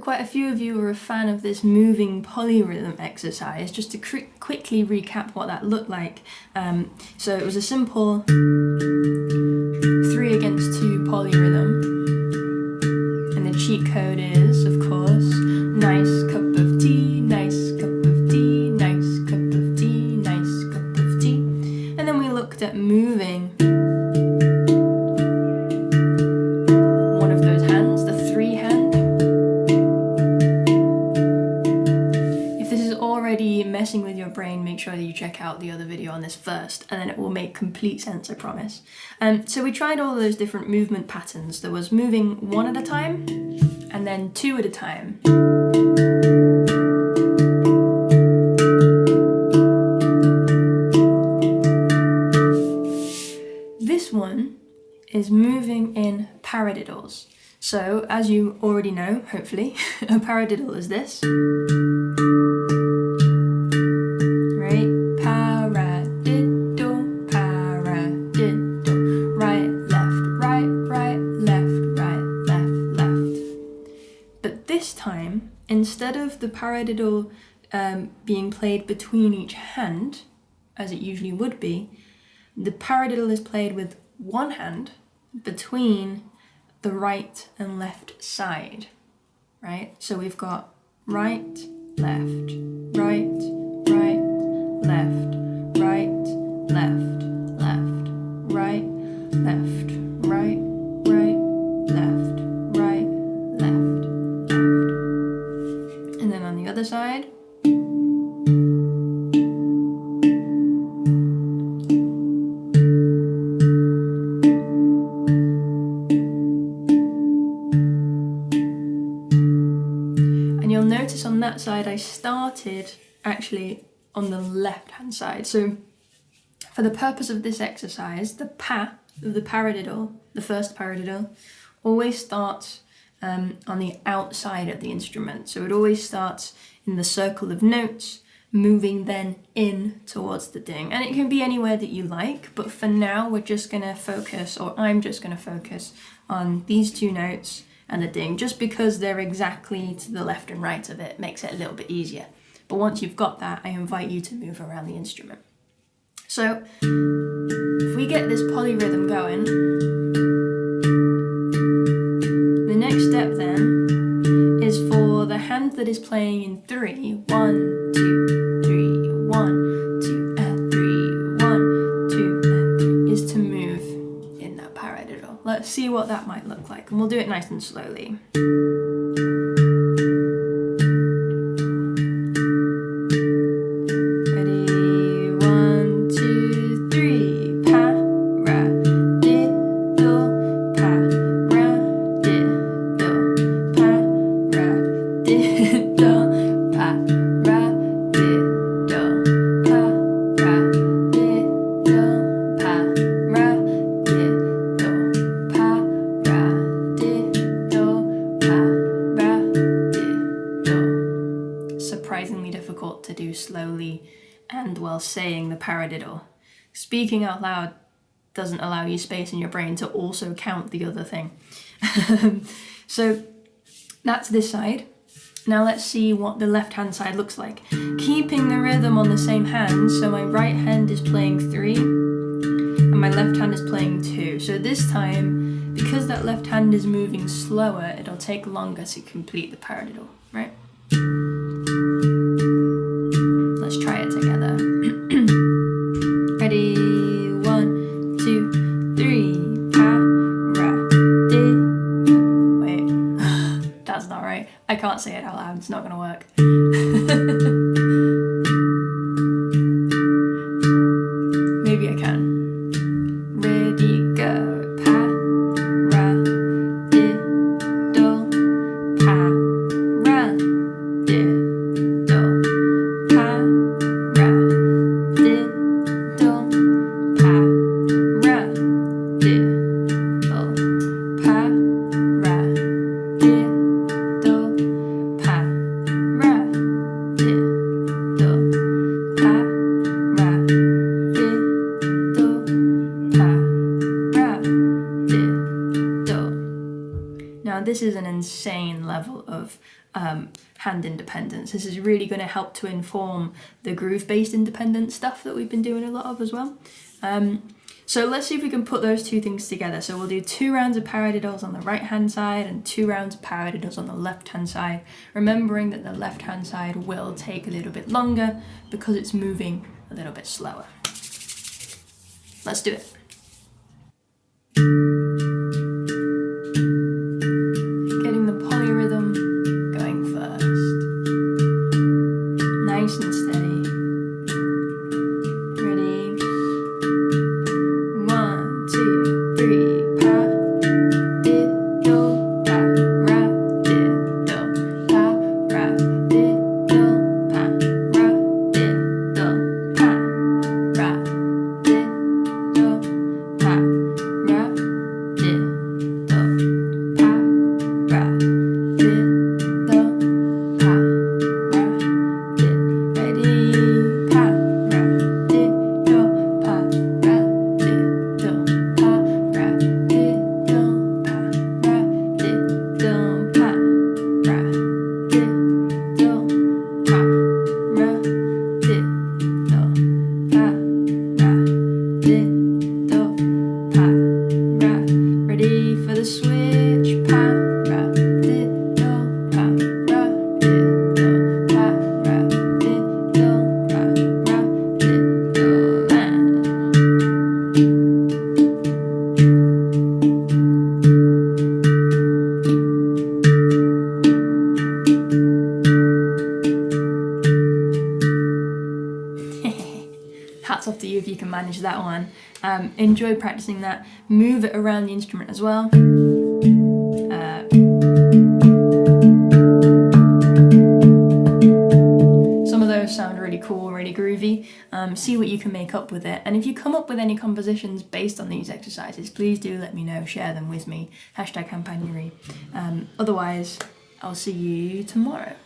quite a few of you are a fan of this moving polyrhythm exercise. Just to quickly recap what that looked like. So it was a simple 3 against 2 polyrhythm. And the cheat code is, of course, nice cup of tea, nice cup of tea, nice cup of tea, nice cup of tea. And then we looked at moving one of those hands, the 3 hand. If this is already messing with your brain, make sure that you check out the other video on this first, and then it will make complete sense, I promise. So we tried all those different movement patterns. There was moving 1 at a time, and then 2 at a time. This one is moving in paradiddles. So, as you already know, hopefully, a paradiddle is this. Right? Paradiddle, paradiddle. Right, left, right, right, left, right, left, left. But this time, instead of the paradiddle being played between each hand, as it usually would be, the paradiddle is played with 1 hand between the right and left side, right? So we've got right, left, right, right, left, right, left, left, right, left, right, right, left, right, left, left. And then on the other side, on that side I started actually on the left hand side. So for the purpose of this exercise, the pa of the paradiddle, the first paradiddle, always starts on the outside of the instrument. So it always starts in the circle of notes, moving then in towards the ding. And it can be anywhere that you like, but for now we're just going to focus, or I'm just going to focus on these 2 notes and the ding, just because they're exactly to the left and right of it, makes it a little bit easier. But once you've got that, I invite you to move around the instrument. So if we get this polyrhythm going, the next step then is for the hand that is playing in 3, 1, 2, 3, 1, 2, and 3, 1, 2, and 3, is to move in that paradiddle. Let's see what that might look like, and we'll do it nice and slowly. Ready? 1, 2, 3. Paradiddle, paradiddle, paradiddle, surprisingly difficult to do slowly and while saying the paradiddle. Speaking out loud doesn't allow you space in your brain to also count the other thing. So that's this side. Now let's see what the left hand side looks like. Keeping the rhythm on the same hand, so my right hand is playing 3 and my left hand is playing 2. So this time, because that left hand is moving slower, it'll take longer to complete the paradiddle, right? Let's try it together. Ready? 1, 2, 3. Paradiddle. Wait, that's not right. I can't say it out loud. It's not gonna work. Maybe I can. Ready, go. Paradiddle, paradiddle. this is an insane level of hand independence. This is really going to help to inform the groove-based independent stuff that we've been doing a lot of as well. So let's see if we can put those two things together. So we'll do 2 rounds of paradiddles on the right hand side and 2 rounds of paradiddles on the left hand side, remembering that the left hand side will take a little bit longer because it's moving a little bit slower. Let's do it. Getting the polyrhythm going first. Nice and steady. Ready? 1, 2, 3. Paradiddle, paradiddle, paradiddle, paradiddle, Ready for the switch? Paradiddle, paradiddle, paradiddle, paradiddle, and hats off to you if you can manage that one. Enjoy practicing that. Move it around the instrument as well. Some of those sound really cool, really groovy. See what you can make up with it. And if you come up with any compositions based on these exercises, please do let me know, share them with me. #Handpanery. Otherwise, I'll see you tomorrow.